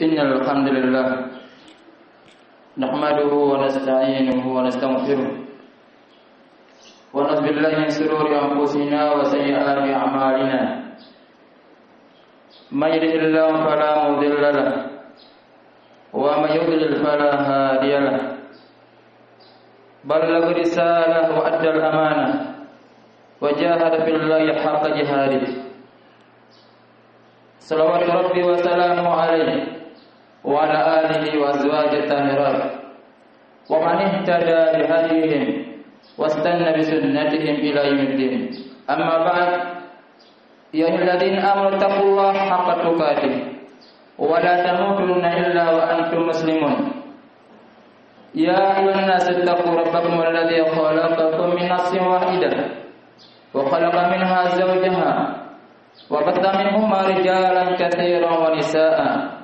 Innal hamdalillah nahmaduhu wa nasta'inuhu wa nastaghfiruh wa na'udzu billahi min shururi anfusina wa sayyiati a'malina. May yahdihillahu fala mudilla lahu wa may yudlil fala hadiya lahu. Ballagha risalah wa adda al-amanah wa jahada billahi haqqa jihadih. Salawatu rabbi wa salamu alaihi wa ala alihi wa azwajihi tahirat wa man ihtada bi hadihim wastanna bi sunnatihim ila yaumiddin. Amma ba'd, ya ayyuhalladzina amanu taqullaha haqqa tuqatih wa la tamutunna illa wa antum muslimun. Ya ayyuhan nasu taqu rabbakum alladzi khalaqakum min nafsin wahidah wa khalaqa minha zawjaha wa batha minhuma rijalan katsiran wa nisaa'a.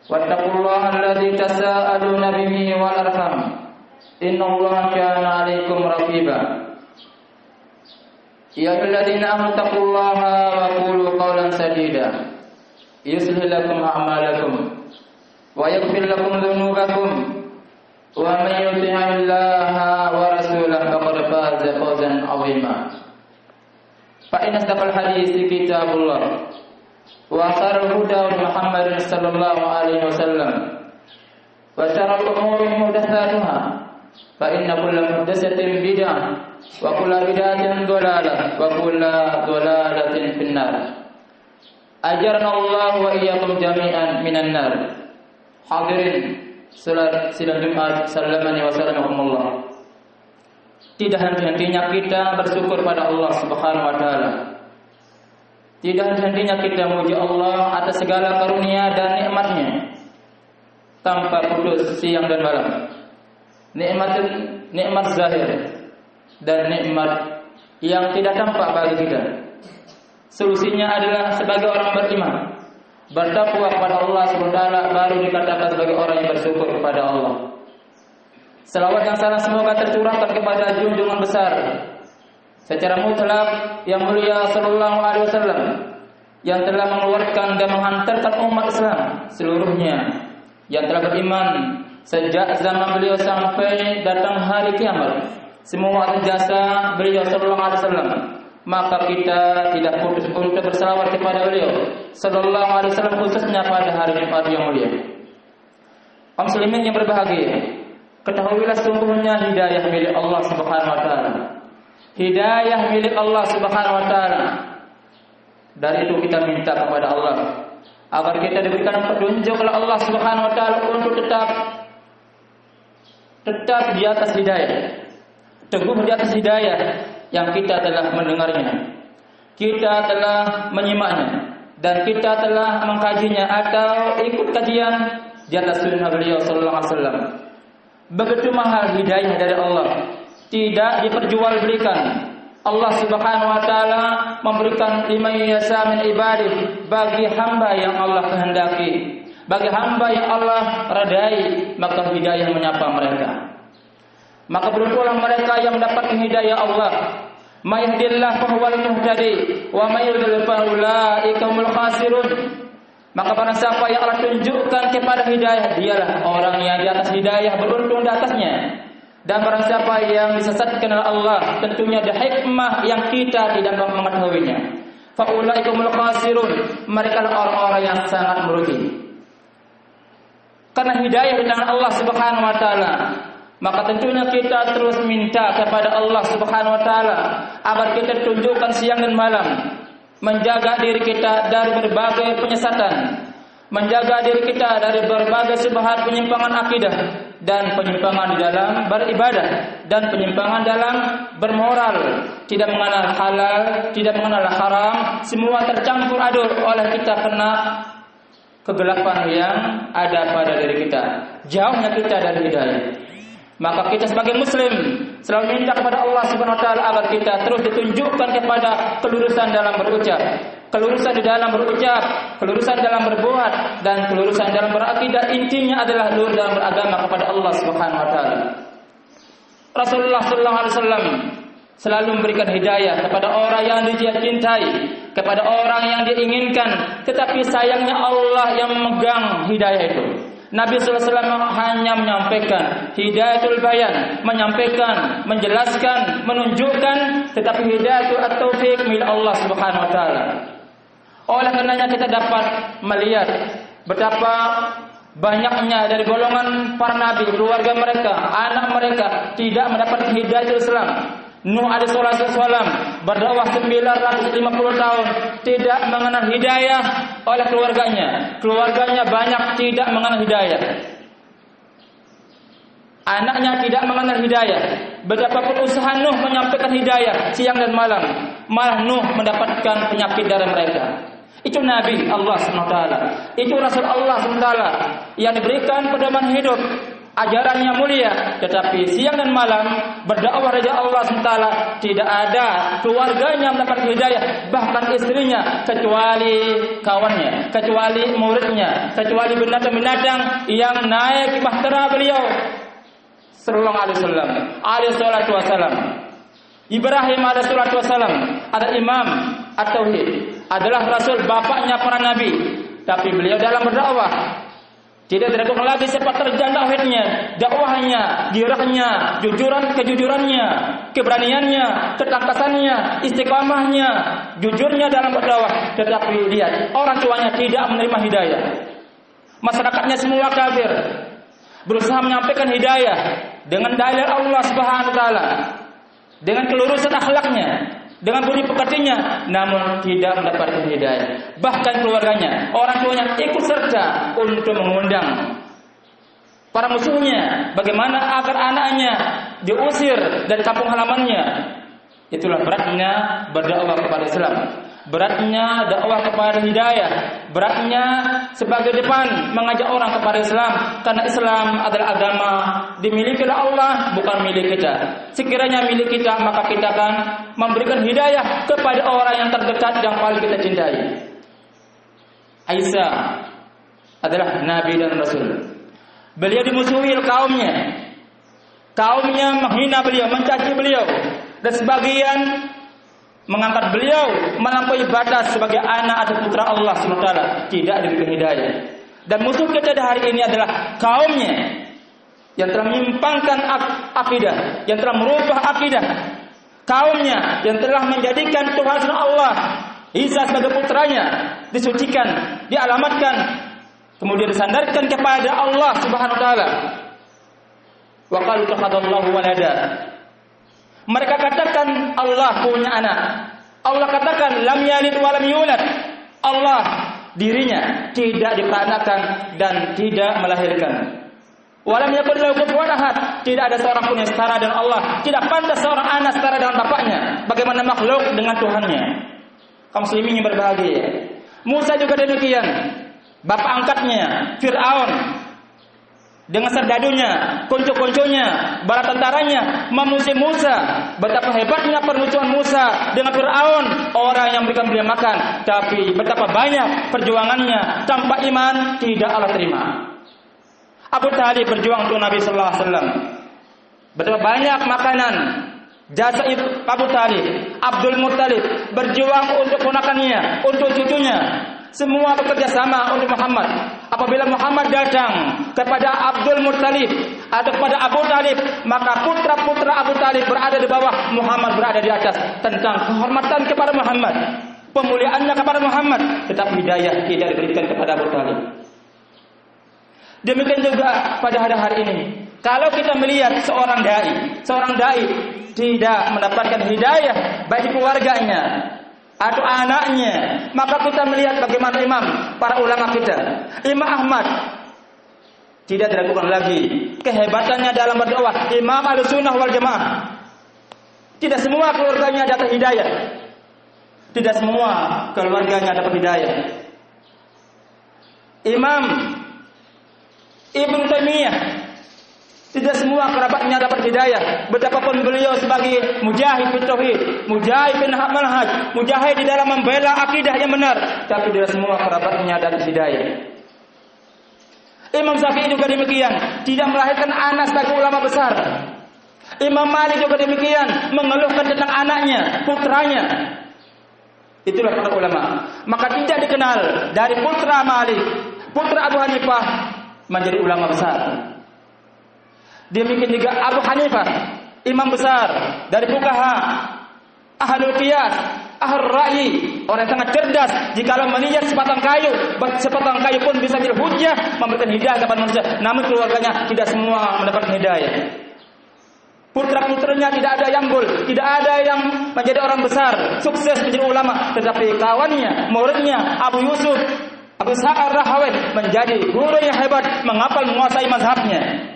Wattaqullaha alladzi tasaaluna bihi wal arham. Innallaha kana 'alaikum raqiba. Ya ayyuhalladzina amanu taqullaha wa qulu qawlan sadida yuslih lakum a'malakum wa yaghfir lakum dhunubakum wa may yuti'illaha wa rasulahu faqad faza fawzan 'azima. Fa inna asdaqal haditsi kitabullah wa khairul huda Muhammadin sallallahu alaihi wasallam wa syarrul umuri muhdatsatuha fa inna kulla muhdatsatin bid'ah wa kulla bid'atin dhalalah wa kulla dhalalatin finnar. Ajarna Allah wa iyyakum jami'an minan nar. Hadirin salat sidang Jumat, sallamani wa sallamukumullah. Tidak henti-hentinya kita bersyukur pada Allah Subhanahu wa taala. Tidak henti-hentinya kita memuji Allah atas segala karunia dan nikmat-Nya tanpa putus siang dan malam. Nikmat zahir dan nikmat yang tidak tampak bagi kita. Solusinya adalah sebagai orang beriman, bertakwa kepada Allah SWT, baru dikatakan sebagai orang yang bersyukur kepada Allah. Selawat yang salam semoga tercurahkan kepada junjungan besar secara mutlak yang mulia sallallahu alaihi wasallam yang telah mengeluarkan dan menghantarkan umat Islam seluruhnya yang telah beriman sejak zaman beliau sampai datang hari kiamat, semua atas jasa beliau sallallahu alaihi wasallam. Maka kita tidak putus untuk bersalawat kepada beliau sallallahu alaihi wasallam, khususnya pada hari Jumat yang mulia. Kaum muslimin yang berbahagia, ketahuilah sungguhnya hidayah milik Allah Subhanahu wa taala. Hidayah milik Allah Subhanahu wa taala. Dari itu kita minta kepada Allah agar kita diberikan petunjuk oleh Allah Subhanahu wa taala untuk tetap di atas hidayah. Teguh di atas hidayah yang kita telah mendengarnya, kita telah menyimaknya, dan kita telah mengkajinya atau ikut kajian di atas sunnah beliau sallallahu alaihi wasallam. Begitu mahal hidayah dari Allah, tidak diperjualbelikan. Allah Subhanahu wa taala memberikan liman yasha min ibadihi, bagi hamba yang Allah kehendaki, bagi hamba yang Allah radai, maka hidayah menyapa mereka. Maka beruntunglah mereka yang mendapat hidayah Allah. May yahdihillahu fahuwal muhtadi wa may yudlil fa ulaika humul khasirun. Maka barang siapa yang Allah tunjukkan kepada hidayah, dialah orang yang di atas hidayah, beruntung di atasnya. Dan barang siapa yang disesatkan oleh Allah, tentunya ada hikmah yang kita tidak mengetahuinya. Fa ulaika humul khasirun, mereka adalah orang-orang yang sangat merugi. Karena hidayah di tangan Allah Subhanahu wa taala, maka tentunya kita terus minta kepada Allah Subhanahu wa taala agar kita tunjukkan siang dan malam, menjaga diri kita dari berbagai penyesatan, menjaga diri kita dari berbagai syubhat, penyimpangan akidah dan penyimpangan di dalam beribadah dan penyimpangan dalam bermoral, tidak mengenal halal, tidak mengenal haram, semua tercampur aduk oleh kita kena kegelapan yang ada pada diri kita, jauhnya kita dari hidayah. Maka kita sebagai muslim selalu minta kepada Allah Subhanahu wa taala agar kita terus ditunjukkan kepada kelurusan dalam berucap, kelurusan di dalam berucap, kelurusan dalam berbuat, dan kelurusan dalam berakidah. Intinya adalah lurus dalam beragama kepada Allah Subhanahu wa taala. Rasulullah sallallahu alaihi wasallam selalu memberikan hidayah kepada orang yang dia cintai, kepada orang yang diinginkan, tetapi sayangnya Allah yang memegang hidayah itu. Nabi sallallahu alaihi wasallam hanya menyampaikan hidayatul bayan, menyampaikan, menjelaskan, menunjukkan, tetapi hidayatul at-taufik milik Allah Subhanahu wa taala. Oleh karenanya kita dapat melihat betapa banyaknya dari golongan para nabi, keluarga mereka, anak mereka tidak mendapat hidayatul Islam. Nuh alaihi wasallam berdakwah 950 tahun tidak mengenal hidayah oleh keluarganya. Keluarganya banyak tidak mengenal hidayah. Anaknya tidak mengenal hidayah. Betapapun usaha Nuh menyampaikan hidayah siang dan malam, malah Nuh mendapatkan penyakit dari mereka. Itu Nabi Allah SWT, itu Rasul Allah SWT yang diberikan pedoman hidup, ajarannya mulia, tetapi siang dan malam berdakwah kepada Allah SWT. Tidak ada keluarganya mendapat hidayah, bahkan istrinya, kecuali kawannya, kecuali muridnya, kecuali binatang-binatang yang naik bahtera beliau sallallahu alaihi wasallam. Ibrahim alaihi wasallam adalah imam at-tauhid, adalah rasul, bapaknya para nabi, tapi beliau dalam berdakwah tidak diragukan lagi sepak terjang tauhidnya, dakwahnya, girahnya, kejujurannya, keberaniannya, ketangkasannya, istiqamahnya, jujurnya dalam berdakwah. Tetapi lihat, orang tuanya tidak menerima hidayah, masyarakatnya semua kafir, berusaha menyampaikan hidayah dengan dalil Allah Subhanahu wa taala, dengan kelurusan akhlaknya, dengan budi pekertinya, namun tidak mendapatkan hidayah. Bahkan keluarganya, orang tuanya ikut serta untuk mengundang para musuhnya bagaimana agar anaknya diusir dari kampung halamannya. Itulah beratnya berdakwah kepada Islam, beratnya dakwah kepada hidayah, beratnya sebagai depan mengajak orang kepada Islam, karena Islam adalah agama dimiliki oleh Allah, bukan milik kita. Sekiranya milik kita, maka kita akan memberikan hidayah kepada orang yang terdekat yang paling kita cintai. Isa adalah Nabi dan Rasul. Beliau dimusuhi kaumnya. Kaumnya menghina beliau, mencaci beliau, dan sebagian mengangkat beliau melampaui batas sebagai anak atau putra Allah SWT, tidak diberikan hidayah. Dan musuh kita hari ini adalah kaumnya yang telah menyimpangkan akidah, yang telah merubah akidah. Kaumnya yang telah menjadikan Tuhan Allah Isa sebagai putranya, disucikan, dialamatkan, kemudian disandarkan kepada Allah Subhanahu wa taala. Wa qalu takhadallahu walada. Mereka katakan Allah punya anak. Allah katakan lam yalid wa lam yulad. Allah dirinya tidak diperanakan dan tidak melahirkan. Wa lam yakul lahu kufuwan ahad. Tidak ada seorang pun yang setara dengan Allah. Tidak pantas seorang anak setara dengan bapaknya. Bagaimana makhluk dengan Tuhannya? Kaum muslimin yang berbahagia. Musa juga demikian. Bapak angkatnya Fir'aun dengan serdadunya, kuncu-kuncunya, bala tentaranya memusuhi Musa. Betapa hebatnya permusuhan Musa dengan Fir'aun, orang yang memberikan beliau makan. Tapi betapa banyak perjuangannya tanpa iman, tidak Allah terima. Abu Talib berjuang untuk Nabi sallallahu alaihi wasallam. Betapa banyak makanan, jasa itu Abu Talib. Abdul Muttalib berjuang untuk ponakannya, untuk cucunya. Semua bekerja sama untuk Muhammad. Apabila Muhammad datang kepada Abdul Muttalib atau kepada Abu Talib, maka putra-putra Abu Talib berada di bawah, Muhammad berada di atas. Tentang kehormatan kepada Muhammad, pemuliaannya kepada Muhammad, tetapi hidayah tidak diberikan kepada Abu Talib. Demikian juga pada hari ini, kalau kita melihat seorang dai tidak mendapatkan hidayah baik keluarganya atau anaknya, maka kita melihat bagaimana imam, para ulama kita, Imam Ahmad, tidak diragukan lagi kehebatannya dalam berdakwah. Imam Ahlussunnah wal Jamaah, tidak semua keluarganya dapat hidayah, tidak semua keluarganya dapat hidayah. Imam Ibnu Taimiyah, tidak semua kerabatnya dapat hidayah. Betapapun beliau sebagai mujahid fi tauhid, mujahid fi manhaj, mujahid di dalam membela akidah yang benar, tapi tidak semua kerabatnya dapat hidayah. Imam Syafi'i juga demikian, tidak melahirkan anak sebagai ulama besar. Imam Malik juga demikian, mengeluhkan tentang anaknya, putranya Itulah para ulama. Maka tidak dikenal dari putra Malik, putra Abu Hanifah menjadi ulama besar. Demikian juga Abu Hanifah, imam besar dari fuqaha, ahlul qiyas, ahlul ra'yi, orang yang sangat cerdas. Jikalau melihat sepotong kayu pun bisa jadi hujjah memberikan hidayah kepada manusia. Namun keluarganya tidak semua mendapatkan hidayah. Putra-putranya tidak ada yang tidak ada yang menjadi orang besar, sukses menjadi ulama, tetapi kawannya, muridnya Abu Yusuf, Abu Sa'ar Rahawai menjadi guru yang hebat, menghafal menguasai mazhabnya.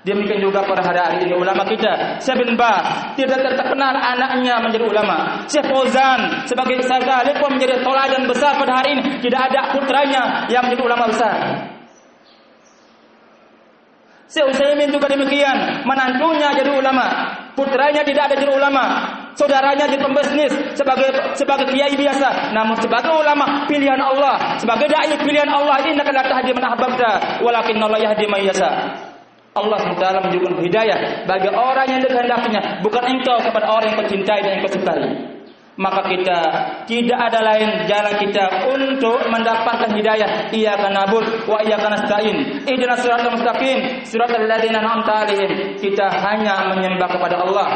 Demikian juga pada hari ini ulama kita, Syekh bin Baz tidak terkenal anaknya menjadi ulama. Syekh Fauzan sebagai Syekh pun menjadi teladan besar pada hari ini, tidak ada putranya yang menjadi ulama besar. Syekh Utsaimin juga demikian, menantunya jadi ulama, putranya tidak ada jadi ulama, saudaranya jadi pembisnis sebagai kiai biasa, namun sebagai ulama pilihan Allah, sebagai dai pilihan Allah. Innaka la tahdi man ahbabta, walakinna Allah yahdi man yasha. Allah SWT menunjukkan hidayah bagi orang yang dikehendakinya, bukan engkau kepada orang yang kau cintai dan yang kau sukai. Maka kita tidak ada lain jalan kita untuk mendapatkan hidayah. Iyyaka na'budu wa iyyaka nasta'in. Ihdinas siratal mustaqim, siratal ladzina an'amta 'alaihim. Kita hanya menyembah kepada Allah.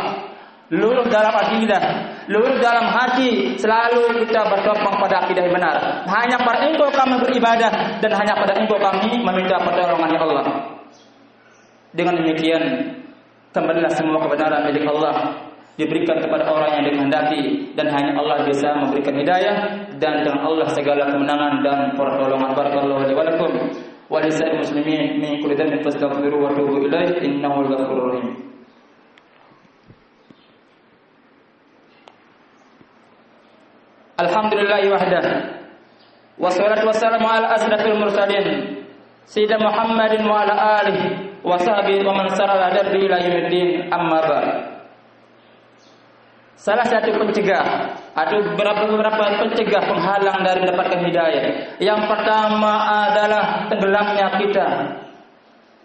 Lurus dalam akidah, lurus dalam hati, selalu kita bertopang pada akidah yang benar. Hanya pada engkau kami beribadah dan hanya pada engkau kami meminta pertolongan ya Allah. Dengan demikian kembalilah semua kebenaran milik Allah, diberikan kepada orang yang dikehendaki, dan hanya Allah bisa memberikan hidayah, dan dengan Allah segala kemenangan dan pertolongan. Barakallahu li wa lakum wa lisa'il muslimin min kulli dhanbin fastaghfiruhu wa tubu ilaihi innahu al-ghafurur rahim. Alhamdulillahi wahdah, wassalatu wassalamu ala asrafil mursalin sayyidina Muhammadin wa ala alihi wa sahbihi wa man sara ala darbi ila yaumiddin, amma ba'd. Salah satu pencegah atau beberapa pencegah penghalang dari mendapatkan hidayah, yang pertama adalah tenggelamnya kita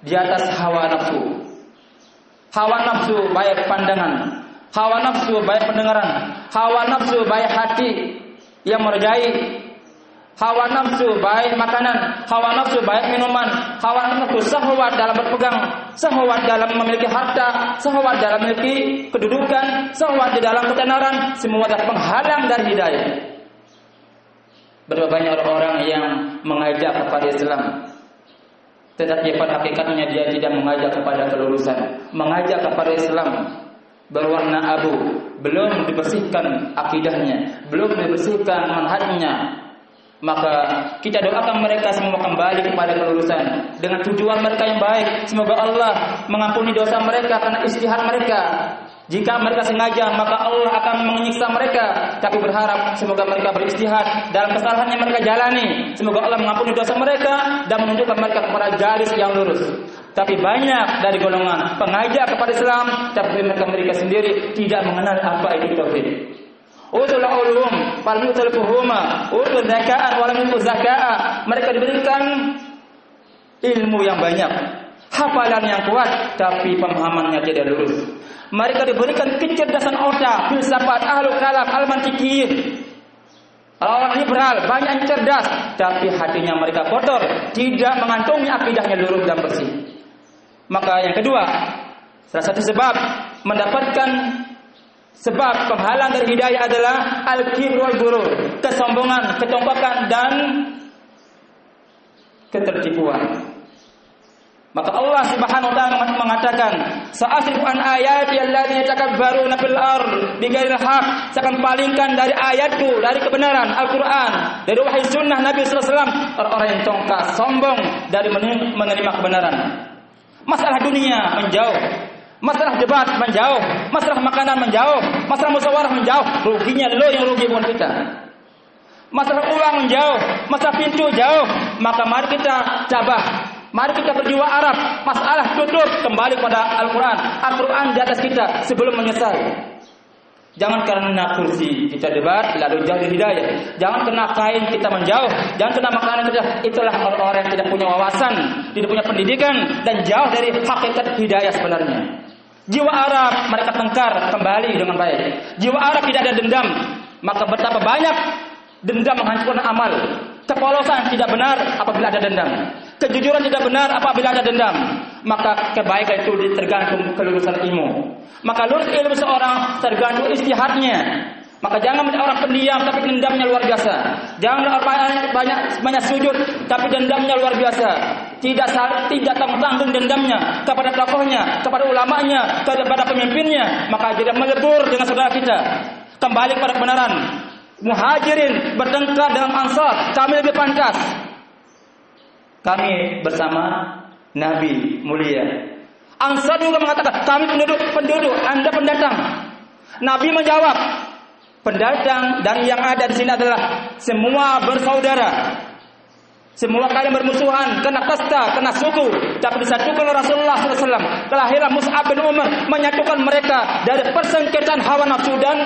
di atas hawa nafsu. Hawa nafsu baik pandangan, hawa nafsu baik pendengaran, hawa nafsu baik hati yang merjai, hawa nafsu baik makanan, hawa nafsu baik minuman, hawa nafsu syahwat dalam berpegang, syahwat dalam memiliki harta, syahwat dalam memiliki kedudukan, syahwat di dalam ketenaran, semua adalah penghalang dari hidayah. Berapa banyak orang yang mengajak kepada Islam, tetapi pada hakikatnya dia tidak mengajak kepada kelurusan, mengajak kepada Islam berwarna abu, belum dibersihkan akidahnya, belum dibersihkan manhajnya. Maka kita doakan mereka semua kembali kepada kelurusan dengan tujuan mereka yang baik. Semoga Allah mengampuni dosa mereka karena ijtihad mereka. Jika mereka sengaja, maka Allah akan menyiksa mereka. Tapi berharap semoga mereka berijtihad dalam kesalahan yang mereka jalani. Semoga Allah mengampuni dosa mereka dan menunjukkan mereka kepada garis yang lurus. Tapi banyak dari golongan pengajak kepada Islam, tapi mereka sendiri tidak mengenal apa itu tauhid. Utul ulum, fal yutul fuhuma, utul zaka'an wa lam yutul zaka'a. Mereka diberikan ilmu yang banyak, hafalan yang kuat, tapi pemahamannya tidak lurus. Mereka diberikan kecerdasan otak, filsafat, ahlul kalam, al-mantiqiyin. Orang liberal, banyak yang cerdas, tapi hatinya mereka kotor, tidak mengantongi akidahnya lurus dan bersih. Maka yang kedua, salah satu sebab mendapatkan sebab penghalang dari hidayah adalah al-kibr wal ghurur, kesombongan, kecompakan dan ketertipuan. Maka Allah Subhanahu wa taala mengatakan, "Sa'asrifu an ayati alladziina yatakabbaruna fil ardh bighairil haqq." Saya akan palingkan dari ayatku, dari kebenaran Al-Qur'an, dari wahyu sunnah Nabi sallallahu alaihi wasallam, orang-orang yang congkak, sombong dari menerima kebenaran. Masalah dunia menjauh, masalah debat menjauh, masalah makanan menjauh, masalah musyawarah menjauh. Ruginya lo yang rugi, bukan kita. Masalah uang menjauh, masalah pintu jauh. Maka mari kita cabah, mari kita berjiwa Arab. Masalah tutup, kembali pada Al-Quran. Al-Quran di atas kita sebelum menyesal. Jangan karena kursi kita debat lalu jauh dari hidayah. Jangan kena kain kita menjauh. Jangan kena makanan kita. Itulah orang-orang yang tidak punya wawasan, tidak punya pendidikan, dan jauh dari hakikat hidayah sebenarnya. Jiwa Arab mereka tengkar kembali dengan baik. Jiwa Arab tidak ada dendam. Maka betapa banyak dendam menghancurkan amal. Kepolosan tidak benar apabila ada dendam. Kejujuran tidak benar apabila ada dendam. Maka kebaikan itu tergantung kelurusan ilmu. Maka lurus ilmu seorang tergantung istihadnya. Maka jangan menjadi orang pendiam tapi dendamnya luar biasa. Jangan banyak sujud tapi dendamnya luar biasa. Tidak tanggung dendamnya kepada tokohnya, kepada ulamanya, kepada pemimpinnya. Maka tidak melebur dengan saudara kita. Kembali kepada kebenaran. Muhajirin bertengkar dengan Ansar, kami lebih pantas. Kami bersama Nabi mulia. Ansar juga mengatakan, kami penduduk, Anda pendatang. Nabi menjawab, pendatang dan yang ada di sini adalah semua bersaudara. Semua kalian bermusuhan kena kasta, kena suku, tapi disatukan oleh Rasulullah SAW. Kelahiran Mus'ab bin Umar menyatukan mereka dari persengketaan hawa nafsu dan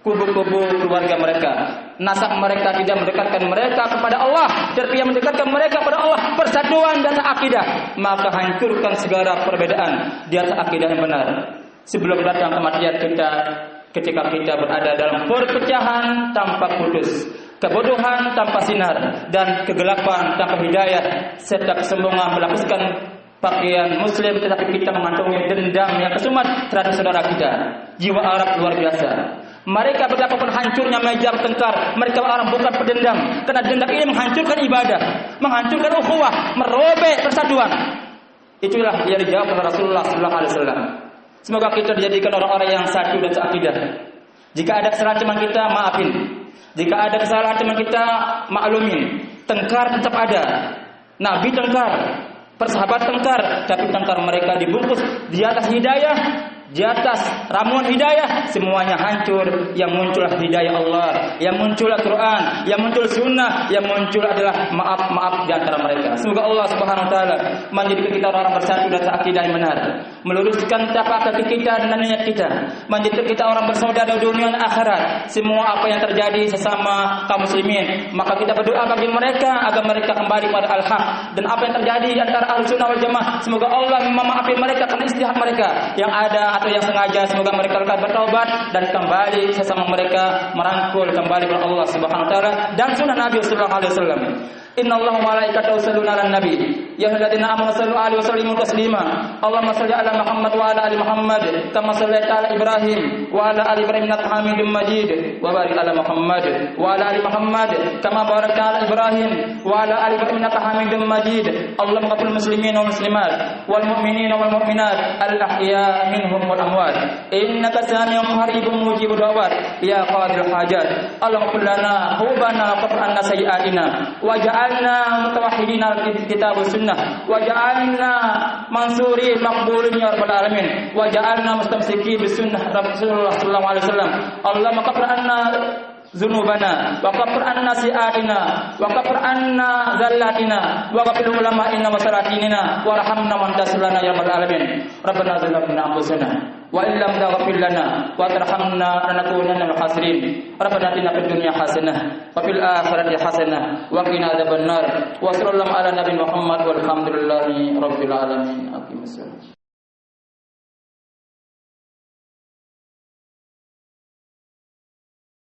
kubu-kubu keluarga mereka. Nasab mereka tidak mendekatkan mereka kepada Allah, tetapi yang mendekatkan mereka kepada Allah persatuan dan akidah. Maka hancurkan segala perbedaan di atas akidah yang benar. Sebelum datang kematian kita, ketika kita berada dalam perpecahan tanpa putus, kebodohan tanpa sinar, dan kegelapan tanpa hidayah, serta kesombongan melapuskan pakaian muslim, tetapi kita mengantongi dendam yang kesumat terhadap saudara kita. Jiwa Arab luar biasa. Mereka betapapun hancurnya meja bertengkar, mereka orang bukan pendendam, karena dendam ini menghancurkan ibadah, menghancurkan ukhuwah, merobek persatuan. Itulah yang dijawab oleh Rasulullah SAW. Semoga kita dijadikan orang-orang yang satu dan seakidah. Jika ada kesalahan teman kita, maafin. Jika ada kesalahan teman kita, maklumin. Tengkar tetap ada. Nabi tengkar, persahabat tengkar, tapi tengkar mereka dibungkus di atas hidayah, di atas ramuan hidayah, semuanya hancur. Yang muncul hidayah Allah, yang muncul Al-Quran, yang muncul sunnah, yang muncul adalah maaf-maaf di antara mereka. Semoga Allah Subhanahu Wa Taala menjadikan kita orang bersatu dan seakidah yang benar, meluruskan tapak kaki kita dan niat kita, menjadikan kita orang bersaudara dunia dan akhirat. Semua apa yang terjadi sesama kaum muslimin, maka kita berdoa bagi mereka agar mereka kembali pada al-haq. Dan apa yang terjadi antara Ahlussunnah wal Jamaah, semoga Allah memaafkan mereka karena istihad mereka yang ada atau yang sengaja. Semoga mereka akan bertaubat dan kembali sesama mereka merangkul kembali kepada Allah Subhanahu Wa Taala dan sunnah Nabi sallallahu alaihi wasallam. Innallaha wa malaikatahu yusholluna 'alan nabi ya ayyuhalladzina amanu shallu 'alaihi wa sallimu taslima. Allahumma shalli 'ala Muhammad wa 'ala ali Muhammad kama shallaita 'ala Ibrahim wa 'ala ali Ibrahim innaka Hamidum Majid wa barik 'ala Muhammad wa 'ala ali Muhammad kama barakta 'ala Ibrahim wa 'ala ali Ibrahim innaka Hamidum Majid. Allahumma ighfir muslimin wal muslimat wal mu'minin wal mu'minat al ahya minhum wal amwat innaka sami'un qaribun mujibud da'wat ya qadirul hajat. Allahumma qul lana hubana wa qul anna sayyi'atina wa ja'alna mutawahhidina bil kitab was sunnah wa ja'alna mansurin maqbulin ya rabbal alamin wa ja'alna mustamsikin bis sunnah Rasulullah sallallahu alaihi wasallam. Allahumma ghfir anna dzunubana wa ghfir anna si'atina wa ghfir anna zallatina wa ghfir ulama'ina wa salatinina warhamna wa anta lana ya rabbal alamin. Rabbana zalamna anfusana wa illam taghfir lana wa tarhamna lanakunanna minal khasirin. Rabbana atina fid dunya hasanah wa fil akhirati hasanah wa qina adzabannar. Wa sallallahu ala nabiyina Muhammad walhamdulillahi rabbil alamin. Aqimussalam.